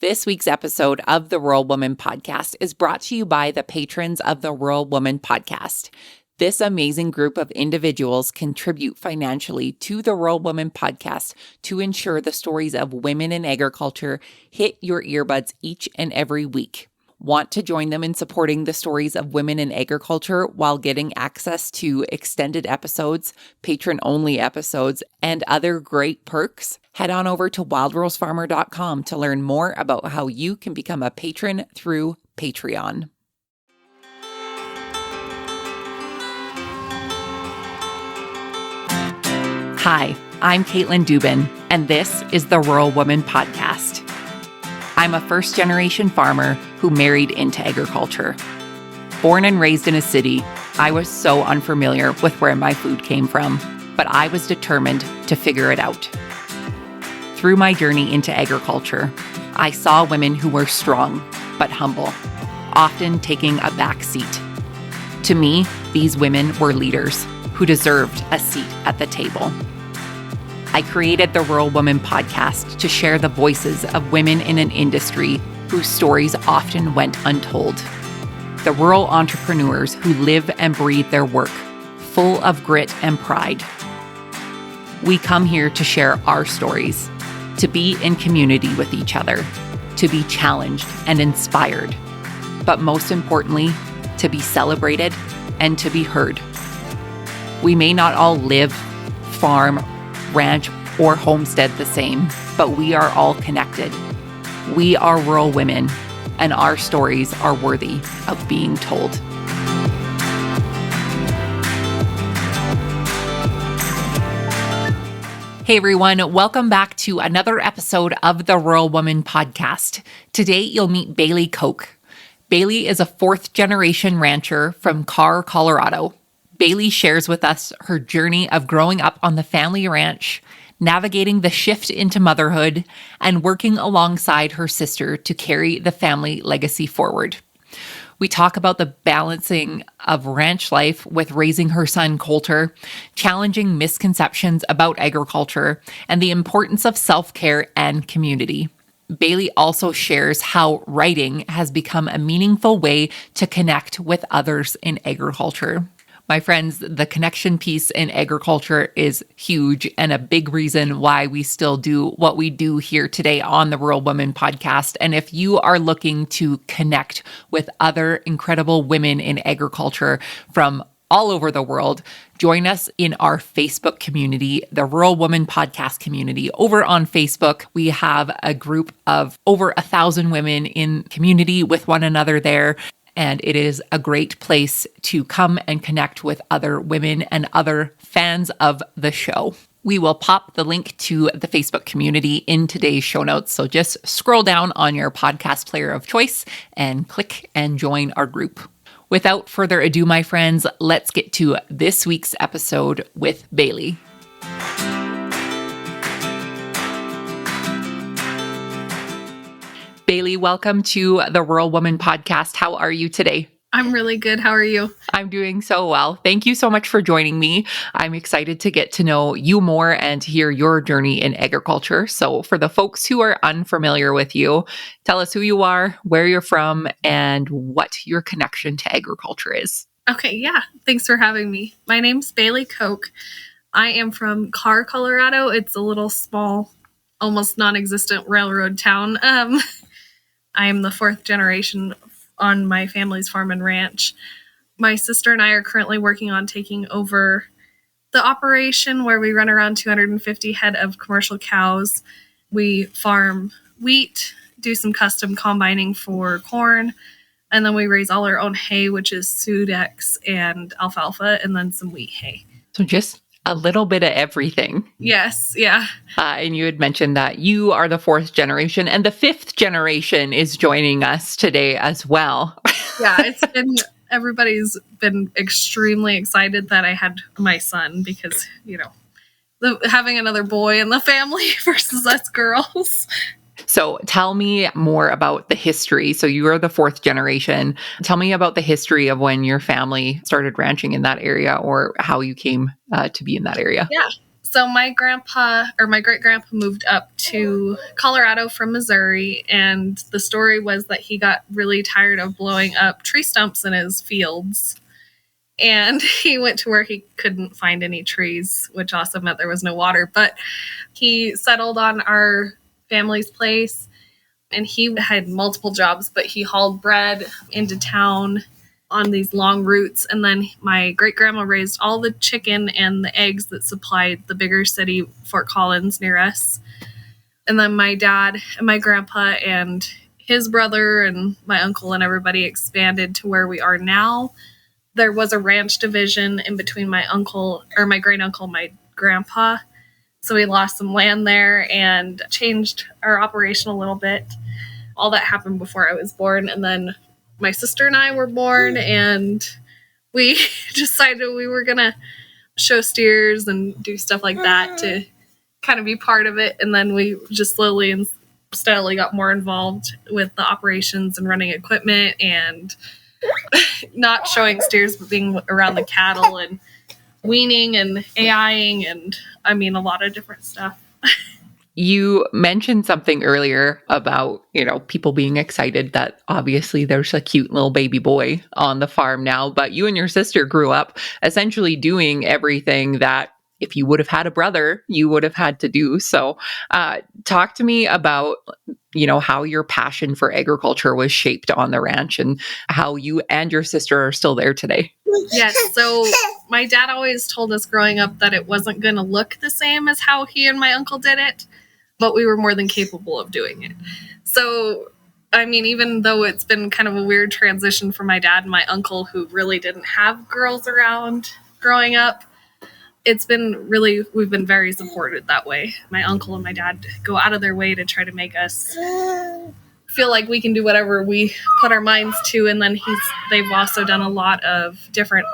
This week's episode of the Rural Woman Podcast is brought to you by the patrons of the Rural Woman Podcast. This amazing group of individuals contribute financially to the Rural Woman Podcast to ensure the stories of women in agriculture hit your earbuds each and every week. Want to join them in supporting the stories of women in agriculture while getting access to extended episodes, patron-only episodes, and other great perks? Head on over to wildrosefarmer.com to learn more about how you can become a patron through Patreon. Hi, I'm Caitlin Dubin, and this is the Rural Woman Podcast. I'm a first-generation farmer who married into agriculture. Born and raised in a city, I was so unfamiliar with where my food came from, but I was determined to figure it out. Through my journey into agriculture, I saw women who were strong but humble, often taking a back seat. To me, these women were leaders who deserved a seat at the table. I created the Rural Woman Podcast to share the voices of women in an industry whose stories often went untold. The rural entrepreneurs who live and breathe their work, full of grit and pride. We come here to share our stories, to be in community with each other, to be challenged and inspired, but most importantly, to be celebrated and to be heard. We may not all live, farm, ranch, or homestead the same, but we are all connected. We are rural women, and our stories are worthy of being told. Hey everyone, welcome back to another episode of the Rural Woman Podcast. Today you'll meet Bailey Koch. Bailey is a fourth-generation rancher from Carr, Colorado. Bailey shares with us her journey of growing up on the family ranch, navigating the shift into motherhood, and working alongside her sister to carry the family legacy forward. We talk about the balancing of ranch life with raising her son Colter, challenging misconceptions about agriculture, and the importance of self-care and community. Bailey also shares how writing has become a meaningful way to connect with others in agriculture. My friends, the connection piece in agriculture is huge and a big reason why we still do what we do here today on the Rural Women Podcast. And if you are looking to connect with other incredible women in agriculture from all over the world, join us in our Facebook community, the Rural Woman Podcast community. Over on Facebook, we have a group of over 1,000 women in community with one another there. And it is a great place to come and connect with other women and other fans of the show. We will pop the link to the Facebook community in today's show notes. So just scroll down on your podcast player of choice and click and join our group. Without further ado, my friends, let's get to this week's episode with Bailey. Bailey, welcome to the Rural Woman Podcast. How are you today? I'm really good. How are you? I'm doing so well. Thank you so much for joining me. I'm excited to get to know you more and to hear your journey in agriculture. So for the folks who are unfamiliar with you, tell us who you are, where you're from, and what your connection to agriculture is. Okay, yeah. Thanks for having me. My name's Bailey Koch. I am from Carr, Colorado. It's a little small, almost non-existent railroad town. I am the fourth generation on my family's farm and ranch. My sister and I are currently working on taking over the operation where we run around 250 head of commercial cows. We farm wheat, do some custom combining for corn, and then we raise all our own hay, which is Sudex and alfalfa, and then some wheat hay. So just a little bit of everything. Yes, yeah. And you had mentioned that you are the fourth generation and the fifth generation is joining us today as well. Yeah, everybody's been extremely excited that I had my son because, having another boy in the family versus us girls. So tell me more about the history. So you are the fourth generation. Tell me about the history of when your family started ranching in that area or how you came to be in that area. Yeah. So my great grandpa moved up to Colorado from Missouri, and the story was that he got really tired of blowing up tree stumps in his fields. And he went to where he couldn't find any trees, which also meant there was no water. But he settled on our family's place, and he had multiple jobs, but he hauled bread into town on these long routes. And then my great grandma raised all the chicken and the eggs that supplied the bigger city, Fort Collins, near us. And then my dad and my grandpa and his brother and my uncle and everybody expanded to where we are now. There was a ranch division in between my great uncle, my grandpa. So we lost some land there and changed our operation a little bit. All that happened before I was born. And then my sister and I were born, and we decided we were going to show steers and do stuff like that to kind of be part of it. And then we just slowly and steadily got more involved with the operations and running equipment and not showing steers, but being around the cattle and weaning and AIing and a lot of different stuff. You mentioned something earlier about, people being excited that obviously there's a cute little baby boy on the farm now, but you and your sister grew up essentially doing everything that if you would have had a brother, you would have had to do. So talk to me about, how your passion for agriculture was shaped on the ranch and how you and your sister are still there today. Yes. So my dad always told us growing up that it wasn't going to look the same as how he and my uncle did it, but we were more than capable of doing it. So, even though it's been kind of a weird transition for my dad and my uncle, who really didn't have girls around growing up, we've been very supported that way. My uncle and my dad go out of their way to try to make us feel like we can do whatever we put our minds to. And then they've also done a lot of different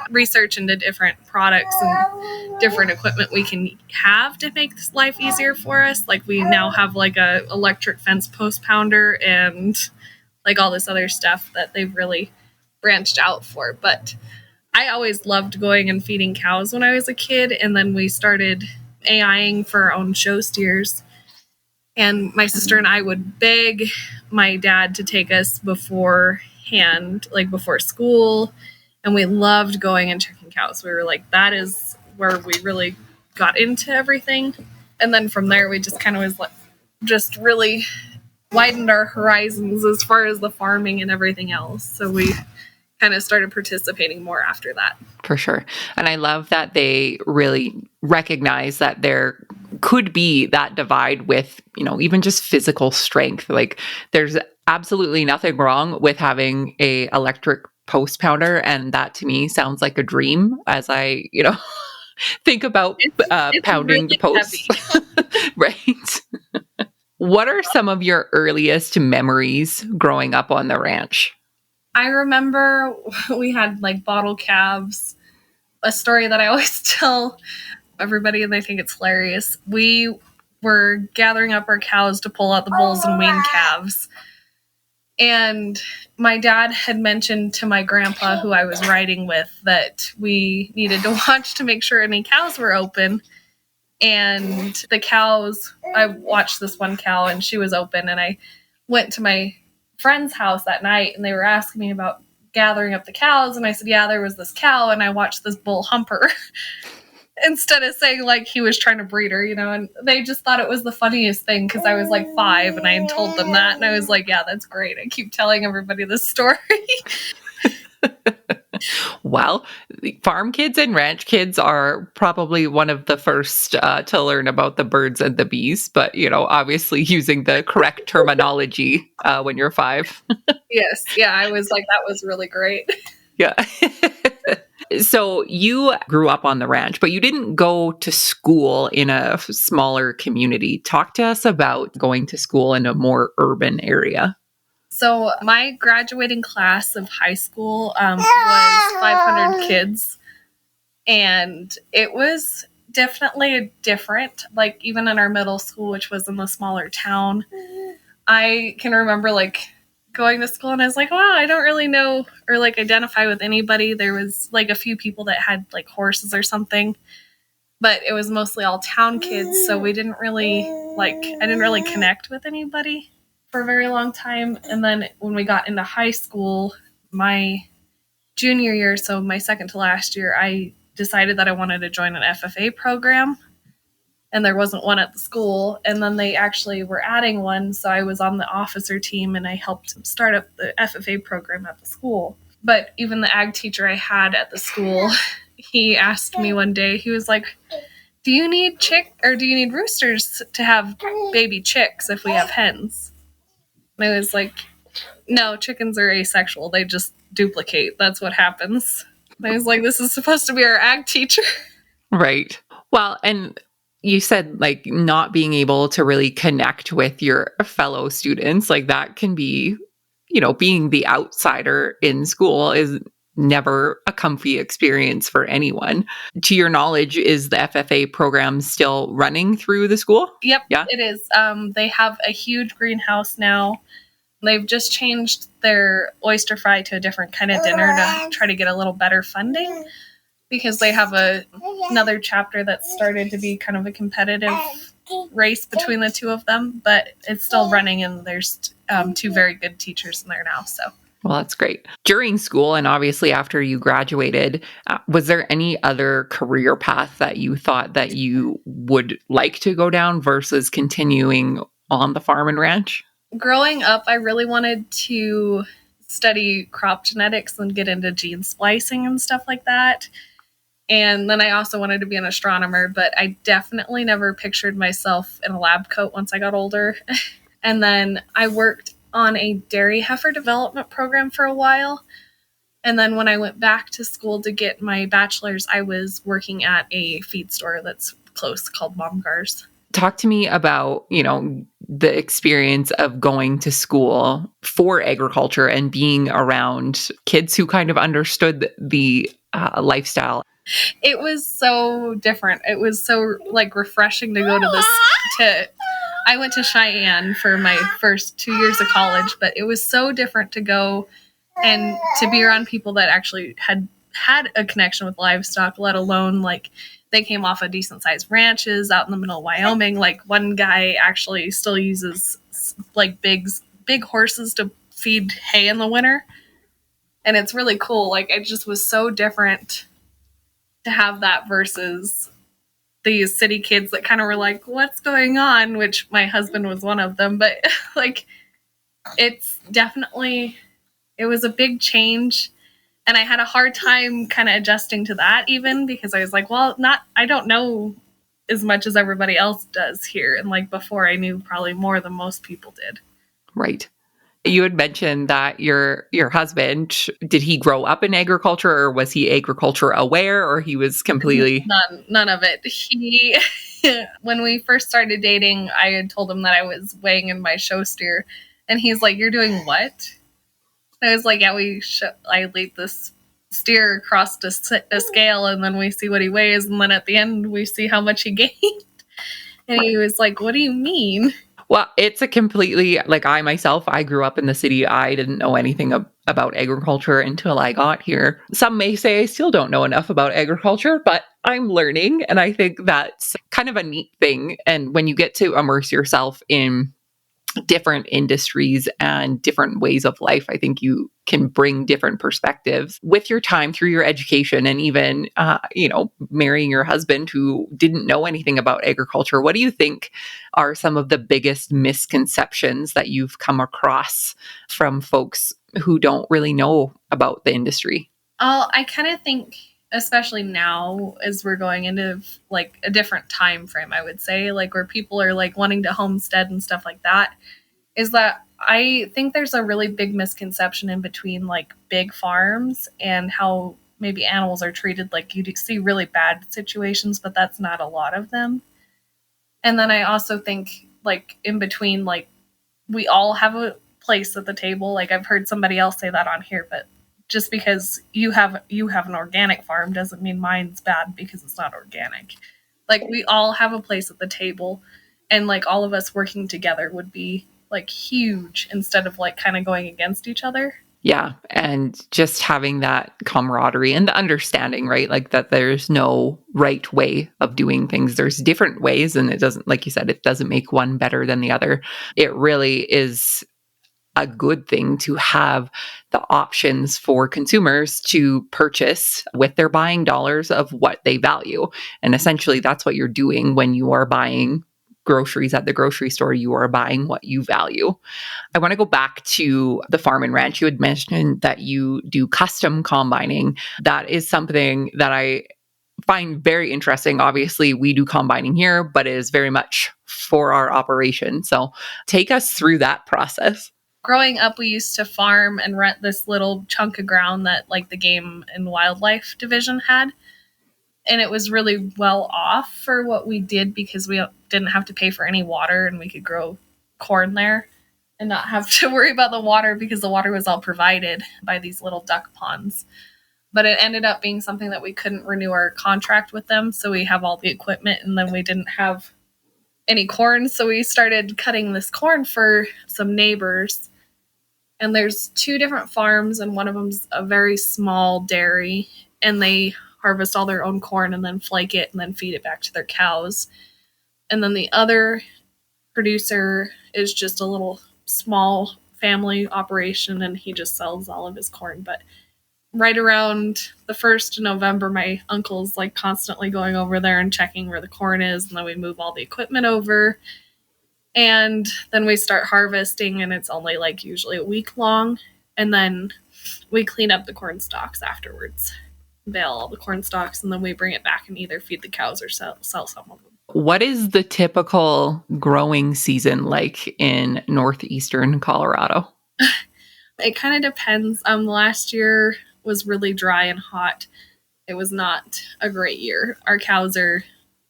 research into different products and different equipment we can have to make this life easier for us. Like we now have like a electric fence post pounder and like all this other stuff that they've really branched out for. But I always loved going and feeding cows when I was a kid. And then we started AIing for our own show steers. And my sister and I would beg my dad to take us beforehand, like before school. And we loved going and checking cows. We were like, that is where we really got into everything. And then from there, we just kind of was like, just really widened our horizons as far as the farming and everything else. So we kind of started participating more after that. For sure. And I love that they really recognize that there could be that divide with, even just physical strength. Like there's absolutely nothing wrong with having a electric post pounder. And that to me sounds like a dream as I, think about it's pounding really the posts. Right. What are some of your earliest memories growing up on the ranch? I remember we had like bottle calves, a story that I always tell everybody and they think it's hilarious. We were gathering up our cows to pull out the bulls and wean calves. And my dad had mentioned to my grandpa, who I was riding with, that we needed to watch to make sure any cows were open. And the cows, I watched this one cow and she was open, and I went to my friend's house that night and they were asking me about gathering up the cows, and I said, yeah, there was this cow and I watched this bull hump her instead of saying like he was trying to breed her, and they just thought it was the funniest thing because I was like 5 and I had told them that, and I was like, yeah, that's great. I keep telling everybody this story. Well, farm kids and ranch kids are probably one of the first to learn about the birds and the bees, but, obviously using the correct terminology when you're 5. Yes. Yeah. I was like, that was really great. Yeah. So you grew up on the ranch, but you didn't go to school in a smaller community. Talk to us about going to school in a more urban area. So my graduating class of high school was 500 kids, and it was definitely different. Like even in our middle school, which was in the smaller town, I can remember like going to school and I was like, wow, I don't really know or like identify with anybody. There was like a few people that had like horses or something, but it was mostly all town kids. So we didn't really I didn't really connect with anybody for a very long time. And then when we got into high school, my junior year, so my second to last year, I decided that I wanted to join an FFA program, and there wasn't one at the school. And then they actually were adding one, so I was on the officer team and I helped start up the FFA program at the school. But even the ag teacher I had at the school, he asked me one day, he was like, do you need roosters to have baby chicks if we have hens? And I was like, no, chickens are asexual. They just duplicate. That's what happens. And I was like, this is supposed to be our ag teacher. Right. Well, and you said like not being able to really connect with your fellow students, like that can be, being the outsider in school is never a comfy experience for anyone. To your knowledge, is the FFA program still running through the school? Yep, Yeah. it is. They have a huge greenhouse now. They've just changed their oyster fry to a different kind of dinner to try to get a little better funding, because they have another chapter that started to be kind of a competitive race between the two of them, but it's still running, and there's two very good teachers in there now. So, well, that's great. During school and obviously after you graduated, was there any other career path that you thought that you would like to go down versus continuing on the farm and ranch? Growing up, I really wanted to study crop genetics and get into gene splicing and stuff like that. And then I also wanted to be an astronomer, but I definitely never pictured myself in a lab coat once I got older. And then I worked on a dairy heifer development program for a while. And then when I went back to school to get my bachelor's, I was working at a feed store that's close called Momgar's. Talk to me about, the experience of going to school for agriculture and being around kids who kind of understood the lifestyle. It was so different. It was so refreshing to go to this. I went to Cheyenne for my first 2 years of college, but it was so different to go and to be around people that actually had a connection with livestock, let alone they came off of decent sized ranches out in the middle of Wyoming. One guy actually still uses big horses to feed hay in the winter. And it's really cool. It just was so different to have that versus these city kids that kind of were like, what's going on? Which my husband was one of them. But it's definitely, it was a big change. And I had a hard time kind of adjusting to that, even because I was like, well, I don't know as much as everybody else does here. And before, I knew probably more than most people did. Right. You had mentioned that your husband, did he grow up in agriculture, or was he agriculture aware, or he was completely... None of it. He, when we first started dating, I had told him that I was weighing in my show steer, and he's like, you're doing what? I was like, yeah, I lead this steer across a scale, and then we see what he weighs, and then at the end we see how much he gained. And he was like, what do you mean? Well, it's a completely, I grew up in the city. I didn't know anything about agriculture until I got here. Some may say I still don't know enough about agriculture, but I'm learning. And I think that's kind of a neat thing. And when you get to immerse yourself in different industries and different ways of life, I think you can bring different perspectives with your time through your education, and even, marrying your husband who didn't know anything about agriculture. What do you think are some of the biggest misconceptions that you've come across from folks who don't really know about the industry? I kind of think, especially now as we're going into a different time frame, I would say, where people are wanting to homestead and stuff like that, is that I think there's a really big misconception in between big farms and how maybe animals are treated. You see really bad situations, but that's not a lot of them. And then I also think in between, we all have a place at the table. I've heard somebody else say that on here, but just because you have an organic farm doesn't mean mine's bad because it's not organic. We all have a place at the table, and all of us working together would be huge, instead of kind of going against each other. Yeah. And just having that camaraderie and the understanding, right? Like that there's no right way of doing things. There's different ways. And it doesn't, like you said, it doesn't make one better than the other. It really is a good thing to have the options for consumers to purchase with their buying dollars of what they value. And essentially, that's what you're doing when you are buying groceries at the grocery store. You are buying what you value. I want to go back to the farm and ranch. You had mentioned that you do custom combining. That is something that I find very interesting. Obviously, we do combining here, but it is very much for our operation. So take us through that process. Growing up, we used to farm and rent this little chunk of ground that like the game and wildlife division had. And it was really well off for what we did because we didn't have to pay for any water and we could grow corn there and not have to worry about the water because the water was all provided by these little duck ponds. But it ended up being something that we couldn't renew our contract with them. So we have all the equipment and then we didn't have any corn. So we started cutting this corn for some neighbors. And there's 2 different farms and one of them's a very small dairy. And they harvest all their own corn and then flake it and then feed it back to their cows. And then the other producer is just a little small family operation and he just sells all of his corn. But right around the 1st of November, my uncle's like constantly going over there and checking where the corn is. And then we move all the equipment over. And then we start harvesting and it's only like usually a week long. And then we clean up the corn stalks afterwards, bale all the corn stalks, and then we bring it back and either feed the cows or sell some of them. What is the typical growing season like in northeastern Colorado? It kind of depends. Last year was really dry and hot. It was not a great year. Our cows are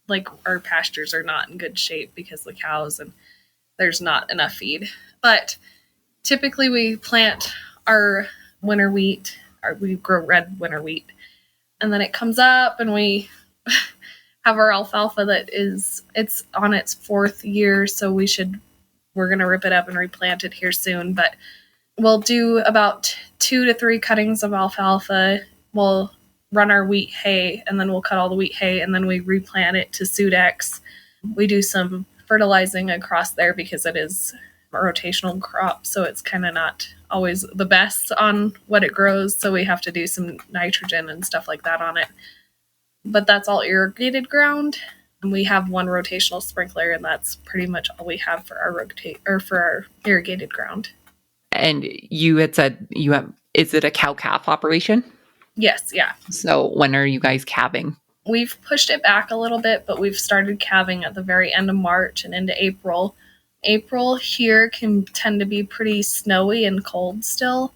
like our pastures are not in good shape because the cows and there's not enough feed. But typically we plant our winter wheat, or we grow red winter wheat, and then it comes up and we have our alfalfa that it's on its 4th year, so we're going to rip it up and replant it here soon. But we'll do about 2 to 3 cuttings of alfalfa. We'll run our wheat hay, and then we'll cut all the wheat hay, and then we replant it to Sudex. We do some fertilizing across there because it is a rotational crop, so it's kind of not always the best on what it grows, so we have to do some nitrogen and stuff like that on it. But that's all irrigated ground, and we have 1 rotational sprinkler, and that's pretty much all we have for our irrigated ground. And you had said is it a cow-calf operation? Yes, yeah. So when are you guys calving? We've pushed it back a little bit, but we've started calving at the very end of March and into April. April here can tend to be pretty snowy and cold still.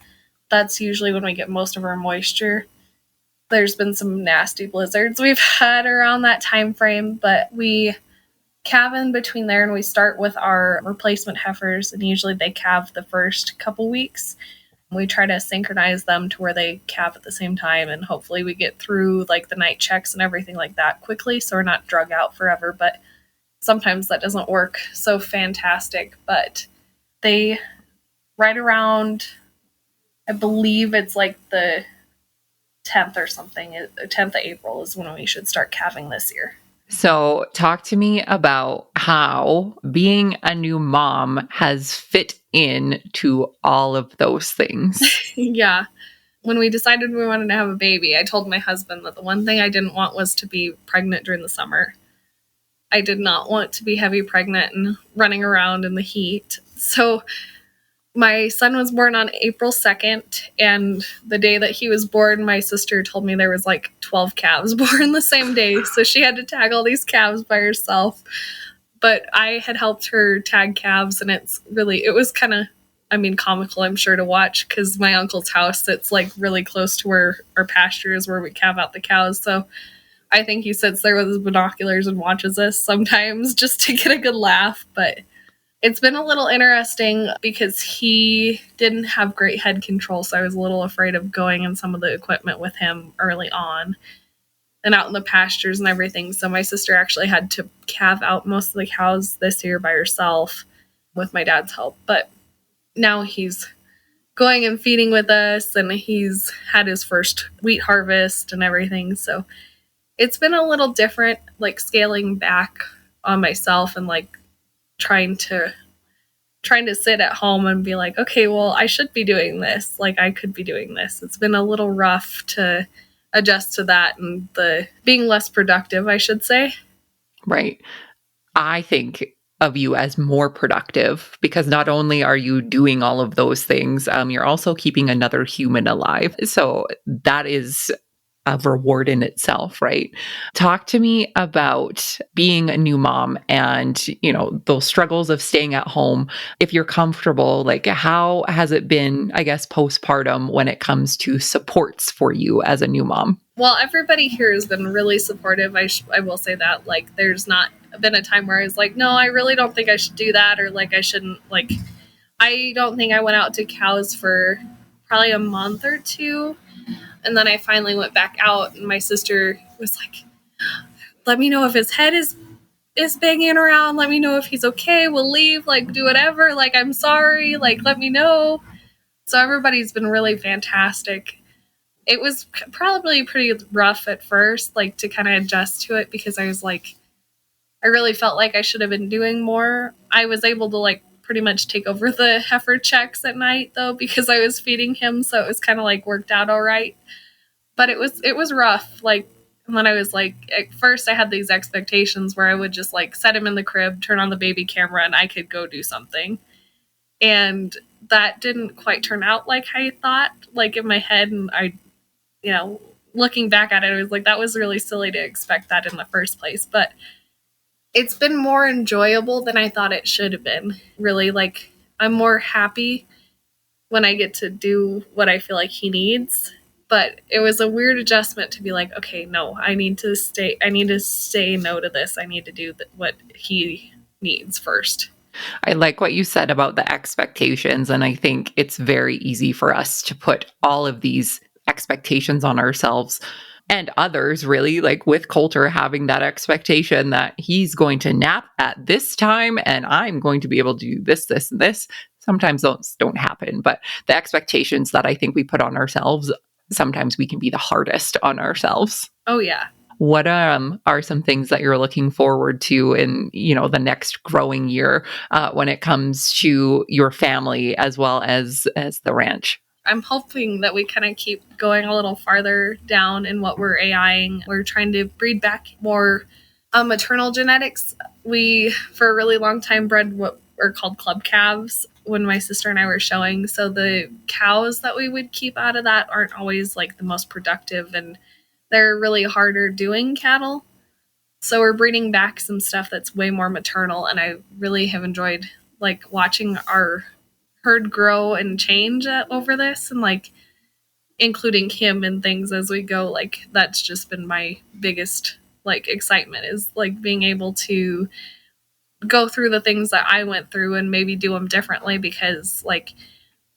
That's usually when we get most of our moisture. There's been some nasty blizzards we've had around that time frame, but we calve in between there and we start with our replacement heifers, and usually they calve the first couple weeks. We try to synchronize them to where they calve at the same time, and hopefully we get through like the night checks and everything like that quickly so we're not drug out forever. But sometimes that doesn't work so fantastic. But they right around, I believe it's like the 10th or something, 10th of April is when we should start calving this year. So talk to me about how being a new mom has fit into all of those things. Yeah. When we decided we wanted to have a baby, I told my husband that the one thing I didn't want was to be pregnant during the summer. I did not want to be heavy pregnant and running around in the heat. So my son was born on April 2nd, and the day that he was born, my sister told me there was like 12 calves born the same day, so she had to tag all these calves by herself. But I had helped her tag calves, and it was kind of, comical, I'm sure, to watch, because my uncle's house sits like really close to where our pasture is, where we calve out the cows. So I think he sits there with his binoculars and watches us sometimes just to get a good laugh. But it's been a little interesting because he didn't have great head control, so I was a little afraid of going in some of the equipment with him early on and out in the pastures and everything. So my sister actually had to calve out most of the cows this year by herself with my dad's help. But now he's going and feeding with us, and he's had his first wheat harvest and everything. So it's been a little different, like scaling back on myself and like trying to sit at home and be like, okay, well, I should be doing this. Like, I could be doing this. It's been a little rough to adjust to that and the being less productive, I should say. Right. I think of you as more productive because not only are you doing all of those things, you're also keeping another human alive. So that is a reward in itself, right? Talk to me about being a new mom and, those struggles of staying at home. If you're comfortable, like how has it been, I guess, postpartum when it comes to supports for you as a new mom? Well, everybody here has been really supportive. I will say that. Like, there's not been a time where I was like, no, I really don't think I should do that, or like I shouldn't. Like, I don't think I went out to cows for probably a month or two. And then I finally went back out, and my sister was like, let me know if his head is banging around. Let me know if he's okay. We'll leave. Like, do whatever. Like, I'm sorry. Like, let me know. So everybody's been really fantastic. It was probably pretty rough at first, like to kind of adjust to it, because I was like, I really felt like I should have been doing more. I was able to like pretty much take over the heifer checks at night though, because I was feeding him. So it was kind of like worked out all right. But it was rough. Like, when I was like, at first I had these expectations where I would just like set him in the crib, turn on the baby camera, and I could go do something. And that didn't quite turn out like I thought, like in my head. And looking back at it, I was like, that was really silly to expect that in the first place. But it's been more enjoyable than I thought it should have been. Really, like, I'm more happy when I get to do what I feel like he needs. But it was a weird adjustment to be like, okay, no, I need to say no to this. I need to do what he needs first. I like what you said about the expectations. And I think it's very easy for us to put all of these expectations on ourselves and others, really, like with Colter having that expectation that he's going to nap at this time and I'm going to be able to do this, this, and this. Sometimes those don't happen, but the expectations that I think we put on ourselves, sometimes we can be the hardest on ourselves. Oh, yeah. What are some things that you're looking forward to in, the next growing year when it comes to your family as well as the ranch? I'm hoping that we kind of keep going a little farther down in what we're AIing. We're trying to breed back more maternal genetics. We, for a really long time, bred what are called club calves when my sister and I were showing. So the cows that we would keep out of that aren't always like the most productive, and they're really harder doing cattle. So we're breeding back some stuff that's way more maternal, and I really have enjoyed like watching our herd grow and change over this, and like including him and things as we go. Like, that's just been my biggest like excitement, is like being able to go through the things that I went through and maybe do them differently, because like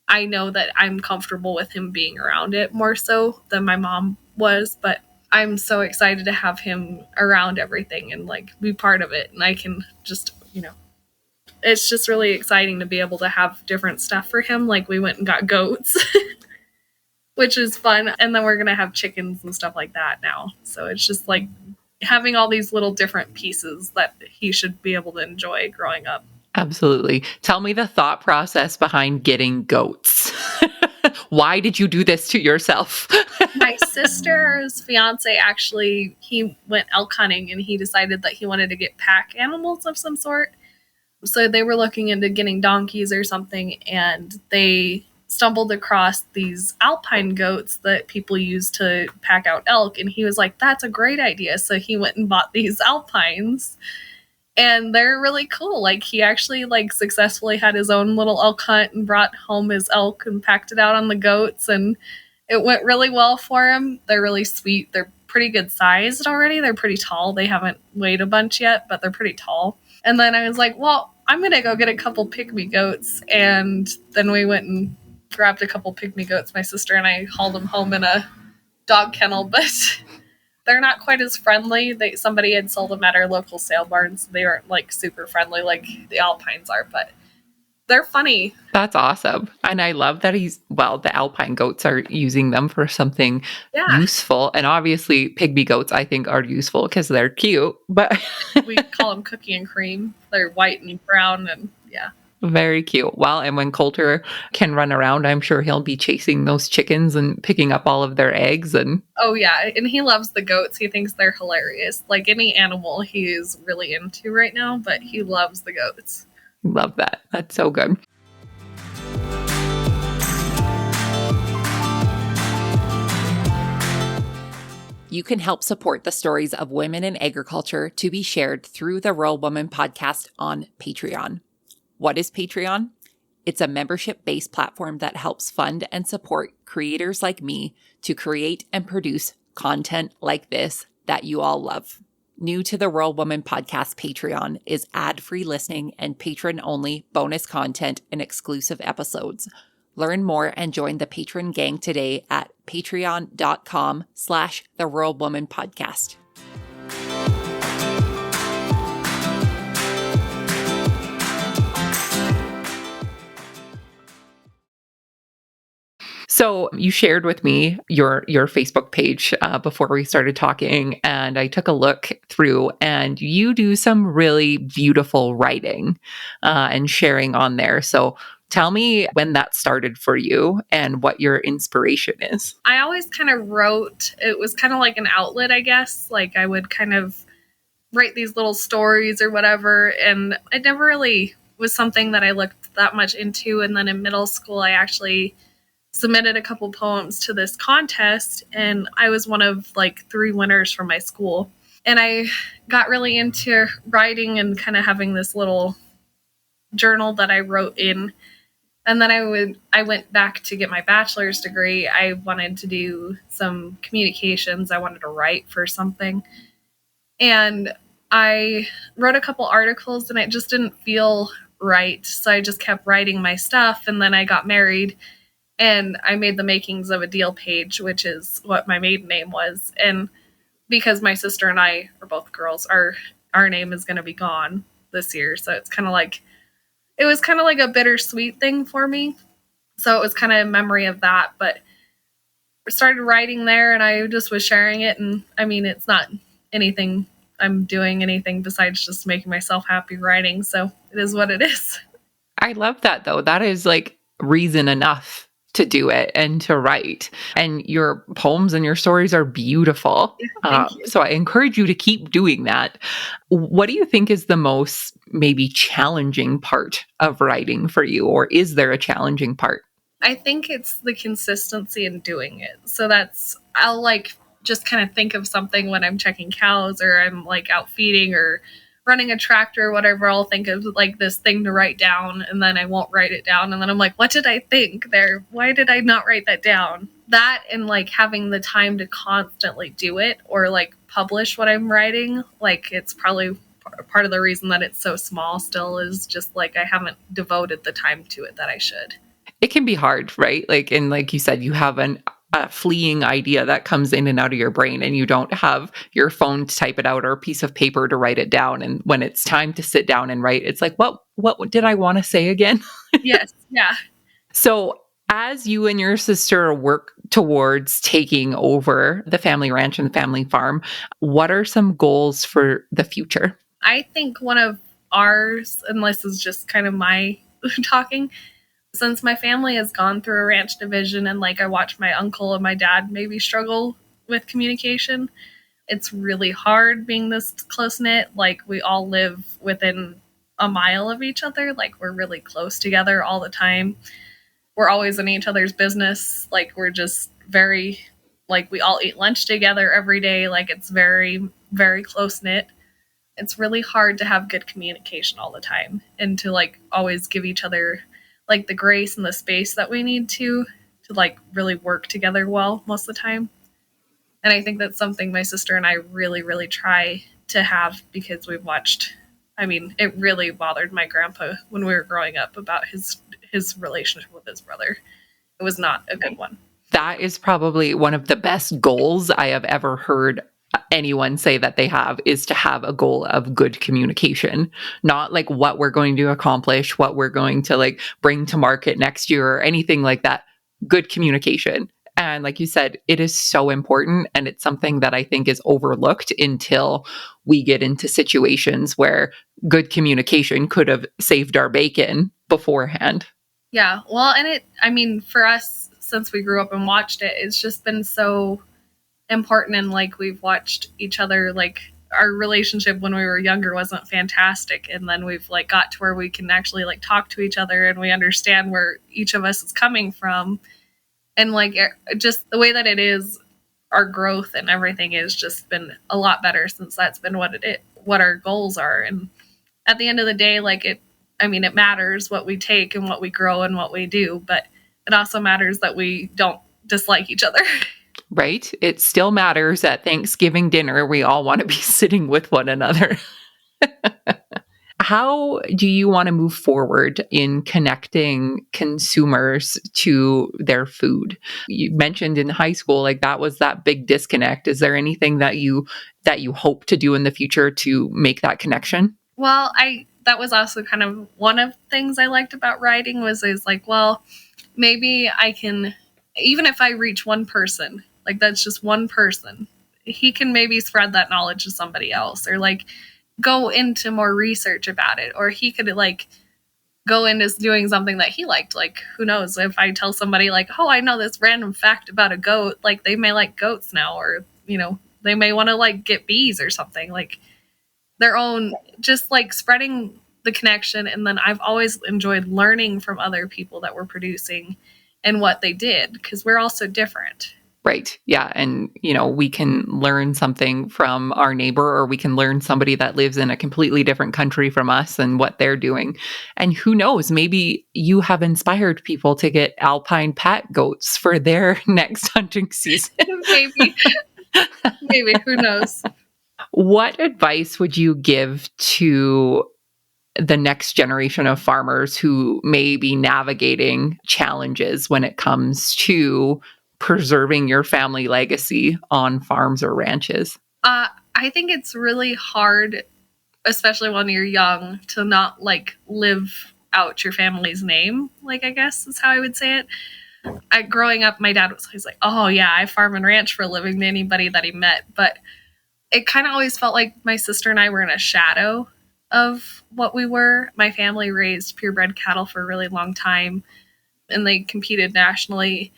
I know that I'm comfortable with him being around it more so than my mom was. But I'm so excited to have him around everything and like be part of it, and I can just it's just really exciting to be able to have different stuff for him. Like, we went and got goats, which is fun. And then we're going to have chickens and stuff like that now. So it's just like having all these little different pieces that he should be able to enjoy growing up. Absolutely. Tell me the thought process behind getting goats. Why did you do this to yourself? My sister's fiance, actually, he went elk hunting and he decided that he wanted to get pack animals of some sort. So they were looking into getting donkeys or something, and they stumbled across these alpine goats that people use to pack out elk. And he was like, that's a great idea. So he went and bought these alpines, and they're really cool. Like, he actually like successfully had his own little elk hunt and brought home his elk and packed it out on the goats, and it went really well for him. They're really sweet. They're pretty good sized already. They're pretty tall. They haven't weighed a bunch yet, but they're pretty tall. And then I was like, well, I'm going to go get a couple pygmy goats. And then we went and grabbed a couple pygmy goats. My sister and I hauled them home in a dog kennel, but they're not quite as friendly. Somebody had sold them at our local sale barn, so they aren't like super friendly like the alpines are, but They're funny. That's awesome. And I love that the alpine goats are using them for something Yeah, useful. And obviously, pygmy goats, I think, are useful because they're cute, but we call them cookie and cream. They're white and brown, and yeah. very cute. Well, and when Colter can run around, I'm sure he'll be chasing those chickens and picking up all of their eggs. And Oh yeah, and he loves the goats. He thinks they're hilarious. Like any animal he's really into right now, but he loves the goats. love that. That's so good. You can help support the stories of women in agriculture to be shared through the Rural Woman podcast on Patreon. What is Patreon? It's a membership-based platform that helps fund and support creators like me to create and produce content like this that you all love. New to the Rural Woman podcast Patreon is ad-free listening and patron-only bonus content and exclusive episodes. Learn more and join the patron gang today at patreon.com/The Rural Woman Podcast. So you shared with me your Facebook page before we started talking, and I took a look through, and you do some really beautiful writing and sharing on there. So tell me when that started for you and what your inspiration is. I always kind of wrote, it was kind of like an outlet, I guess. Like I would kind of write these little stories or whatever, and it never really was something that I looked that much into. And then in middle school, I actually submitted a couple poems to this contest, and I was one of like 3 winners from my school. And I got really into writing and kind of having this little journal that I wrote in. And then I went back to get my bachelor's degree. I wanted to do some communications. I wanted to write for something. And I wrote a couple articles, and it just didn't feel right. So I just kept writing my stuff. And then I got married, and I made the makings of a deal page, which is what my maiden name was. And because my sister and I are both girls, our name is going to be gone this year. So it's kind of like, it was kind of like a bittersweet thing for me. So it was kind of a memory of that. But I started writing there, and I just was sharing it. And I mean, it's not anything I'm doing anything besides just making myself happy writing. So it is what it is. I love that, though. That is like reason enough to do it and to write. And your poems and your stories are beautiful. Thank you. So I encourage you to keep doing that. What do you think is the most maybe challenging part of writing for you? Or is there a challenging part? I think it's the consistency in doing it. So I'll like just kind of think of something when I'm checking cows or I'm like out feeding or running a tractor or whatever. I'll think of like this thing to write down, and then I won't write it down. And then I'm like, what did I think there? Why did I not write that down? That, and like having the time to constantly do it or like publish what I'm writing, like it's probably part of the reason that it's so small still is just like I haven't devoted the time to it that I should. It can be hard, right? Like, and like you said, you have a fleeing idea that comes in and out of your brain, and you don't have your phone to type it out or a piece of paper to write it down. And when it's time to sit down and write, it's like, what did I want to say again? Yes. Yeah. So as you and your sister work towards taking over the family ranch and the family farm, what are some goals for the future? I think one of ours, and this is just kind of my talking, since my family has gone through a ranch division and like I watched my uncle and my dad maybe struggle with communication, it's really hard being this close knit. Like we all live within a mile of each other. Like we're really close together all the time. We're always in each other's business. Like we're just very, like we all eat lunch together every day. Like it's very, very close knit. It's really hard to have good communication all the time and to like always give each other like the grace and the space that we need to like really work together well most of the time. And I think that's something my sister and I really, really try to have because we've watched, I mean, it really bothered my grandpa when we were growing up about his relationship with his brother. It was not a good one. That is probably one of the best goals I have ever heard anyone say that they have is to have a goal of good communication, not like what we're going to accomplish, what we're going to like bring to market next year or anything like that. Good communication. And like you said, it is so important. And it's something that I think is overlooked until we get into situations where good communication could have saved our bacon beforehand. Yeah. Well, and I mean, for us, since we grew up and watched it, it's just been so important. And like, we've watched each other, like, our relationship when we were younger wasn't fantastic. And then we've like got to where we can actually like talk to each other and we understand where each of us is coming from. And like, just the way that it is, our growth and everything has just been a lot better since that's been what our goals are. And at the end of the day, like it matters what we take and what we grow and what we do, but it also matters that we don't dislike each other. Right? It still matters at Thanksgiving dinner. We all want to be sitting with one another. How do you want to move forward in connecting consumers to their food? You mentioned in high school, like that was that big disconnect. Is there anything that you hope to do in the future to make that connection? Well, that was also kind of one of the things I liked about writing was like, well, maybe I can, even if I reach one person, like that's just one person, he can maybe spread that knowledge to somebody else or like go into more research about it, or he could like go into doing something that he liked. Like, who knows, if I tell somebody like, oh, I know this random fact about a goat, like they may like goats now, or, you know, they may want to like get bees or something, like their own, just like spreading the connection. And then I've always enjoyed learning from other people that were producing and what they did, because we're all so different. Right. Yeah. And, you know, we can learn something from our neighbor, or we can learn somebody that lives in a completely different country from us and what they're doing. And who knows, maybe you have inspired people to get alpine pat goats for their next hunting season. Maybe. Maybe. Who knows? What advice would you give to the next generation of farmers who may be navigating challenges when it comes to preserving your family legacy on farms or ranches? I think it's really hard, especially when you're young, to not like live out your family's name. Like, I guess is how I would say it. Growing up, my dad was always like, oh yeah, I farm and ranch for a living to anybody that he met. But it kind of always felt like my sister and I were in a shadow of what we were. My family raised purebred cattle for a really long time, and they competed nationally,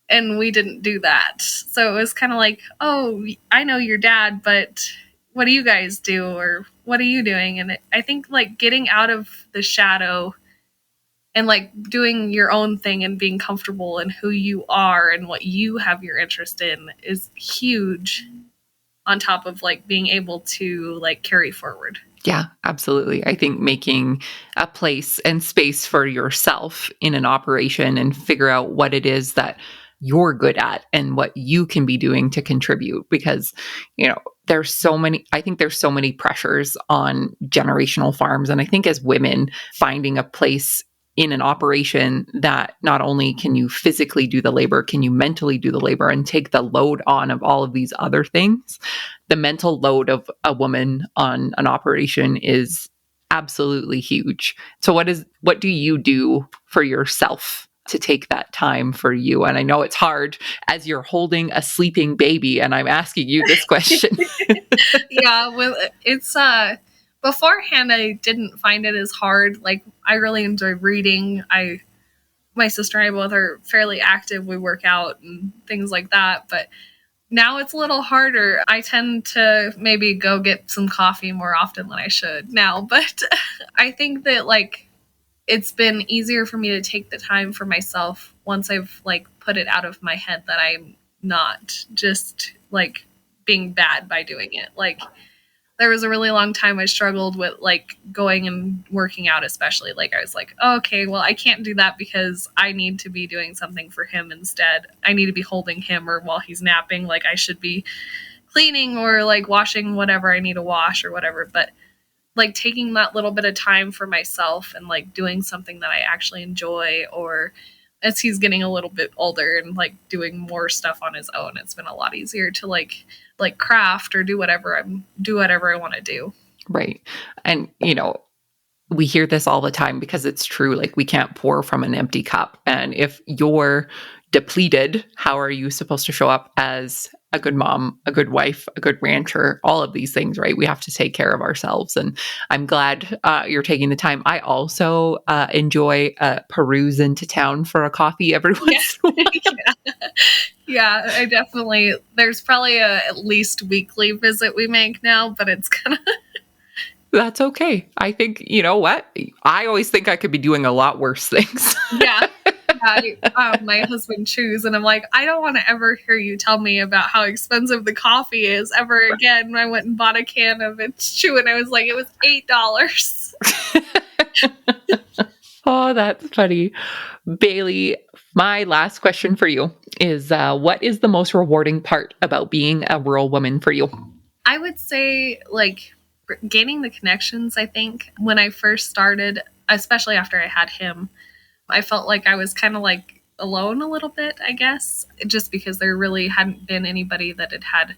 and we didn't do that. So it was kind of like, oh, I know your dad, but what do you guys do, or what are you doing? And I think like getting out of the shadow and like doing your own thing and being comfortable in who you are and what you have your interest in is huge, on top of like being able to like carry forward. Yeah, absolutely. I think making a place and space for yourself in an operation and figure out what it is that you're good at and what you can be doing to contribute, because, you know, I think there's so many pressures on generational farms. And I think as women, finding a place in an operation that not only can you physically do the labor, can you mentally do the labor and take the load on of all of these other things. The mental load of a woman on an operation is absolutely huge. So what do you do for yourself to take that time for you? And I know it's hard as you're holding a sleeping baby, and I'm asking you this question. Yeah, well, it's beforehand I didn't find it as hard. Like, I really enjoy reading. My sister and I both are fairly active. We work out and things like that, but now it's a little harder. I tend to maybe go get some coffee more often than I should now, but I think that like it's been easier for me to take the time for myself once I've like put it out of my head that I'm not just like being bad by doing it. Like, there was a really long time I struggled with like going and working out, especially. Like, I was like, oh, okay, well, I can't do that because I need to be doing something for him instead. I need to be holding him, or while he's napping, like I should be cleaning or like washing whatever I need to wash or whatever. But like taking that little bit of time for myself and like doing something that I actually enjoy, or as he's getting a little bit older and like doing more stuff on his own, it's been a lot easier to like craft or do whatever I want to do. Right. And, we hear this all the time because it's true. Like, we can't pour from an empty cup. And if you're depleted, how are you supposed to show up as a good mom, a good wife, a good rancher, all of these things, right? We have to take care of ourselves. And I'm glad you're taking the time. I also enjoy peruse into town for a coffee every once in a while. Yeah, I definitely, there's probably at least weekly visit we make now, but it's kind of... That's okay. I think, you know what? I always think I could be doing a lot worse things. Yeah. My husband chews, and I'm like, I don't want to ever hear you tell me about how expensive the coffee is ever again. I went and bought a can of it chew, and I was like, it was $8. Oh, that's funny. Bailey, my last question for you is, what is the most rewarding part about being a rural woman for you? I would say, like, gaining the connections. I think when I first started, especially after I had him, I felt like I was kind of like alone a little bit, I guess, just because there really hadn't been anybody that had had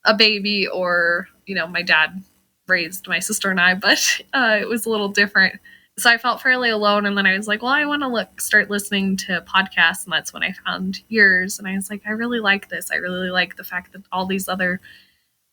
a baby, or, my dad raised my sister and I, but it was a little different. So I felt fairly alone. And then I was like, well, I want to start listening to podcasts. And that's when I found yours. And I was like, I really like this. I really like the fact that all these other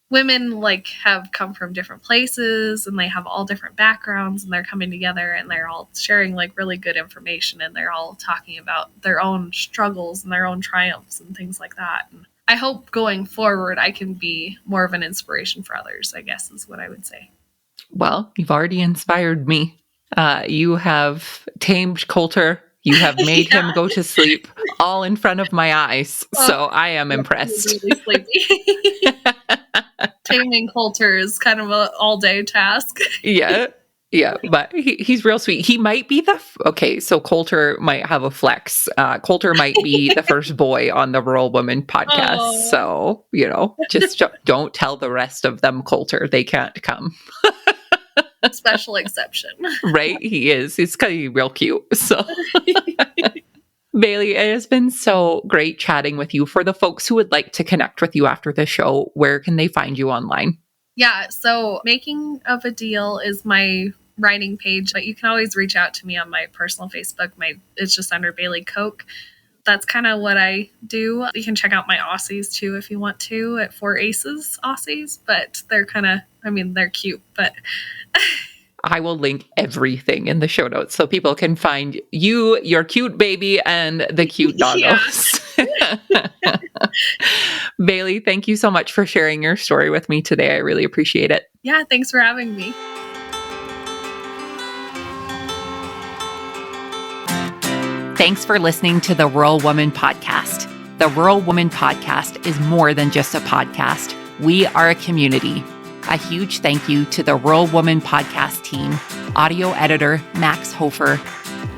women have come from different places, and they have all different backgrounds, and they're coming together, and they're all sharing really good information, and they're all talking about their own struggles and their own triumphs and things like that. And I hope going forward I can be more of an inspiration for others, I guess is what I would say. Well, you've already inspired me. You have tamed Colter. You have made him go to sleep all in front of my eyes. So I am impressed. Really sleepy. Taming Colter is kind of an all-day task. Yeah, but he's real sweet. He might be so Colter might have a flex. Colter might be the first boy on the Rural Woman podcast. Oh. So, just don't tell the rest of them, Colter. They can't come. Special exception. Right? He is. He's kind of real cute. So... Bailey, it has been so great chatting with you. For the folks who would like to connect with you after the show, where can they find you online? Yeah, so Making of a Deal is my writing page, but you can always reach out to me on my personal Facebook. It's just under Bailey Koch. That's kind of what I do. You can check out my Aussies too if you want to, at 4 Aces Aussies, but they're they're cute, but... I will link everything in the show notes so people can find you, your cute baby, and the cute doggos. Yeah. Bailey, thank you so much for sharing your story with me today. I really appreciate it. Yeah, thanks for having me. Thanks for listening to the Rural Woman Podcast. The Rural Woman Podcast is more than just a podcast. We are a community. A huge thank you to the Rural Woman Podcast team, audio editor Max Hofer.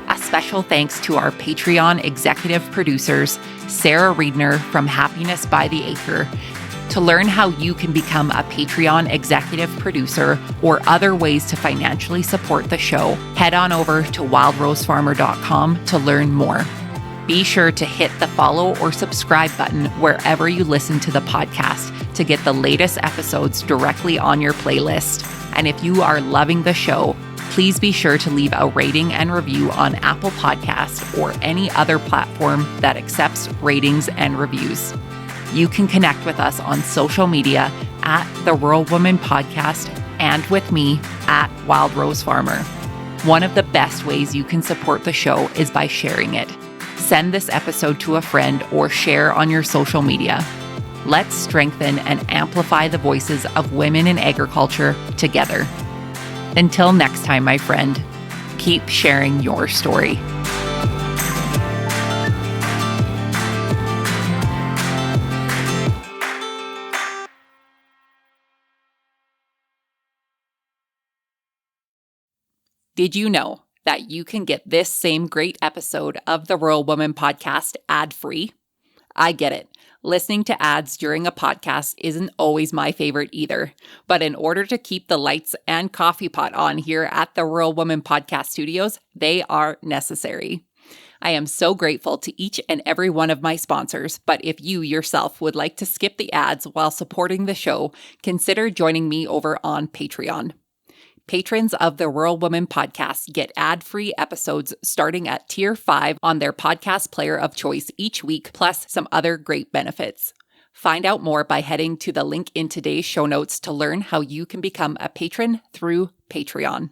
A special thanks to our Patreon executive producers, Sarah Riedner from Happiness by the Acre. To learn how you can become a Patreon executive producer or other ways to financially support the show, head on over to wildrosefarmer.com to learn more. Be sure to hit the follow or subscribe button wherever you listen to the podcast to get the latest episodes directly on your playlist. And if you are loving the show, please be sure to leave a rating and review on Apple Podcasts or any other platform that accepts ratings and reviews. You can connect with us on social media at The Rural Woman Podcast and with me at Wild Rose Farmer. One of the best ways you can support the show is by sharing it. Send this episode to a friend or share on your social media. Let's strengthen and amplify the voices of women in agriculture together. Until next time, my friend, keep sharing your story. Did you know that you can get this same great episode of the Rural Woman Podcast ad-free? I get it. Listening to ads during a podcast isn't always my favorite either. But in order to keep the lights and coffee pot on here at the Rural Woman Podcast Studios, they are necessary. I am so grateful to each and every one of my sponsors, but if you yourself would like to skip the ads while supporting the show, consider joining me over on Patreon. Patrons of the Rural Woman podcast get ad-free episodes starting at Tier 5 on their podcast player of choice each week, plus some other great benefits. Find out more by heading to the link in today's show notes to learn how you can become a patron through Patreon.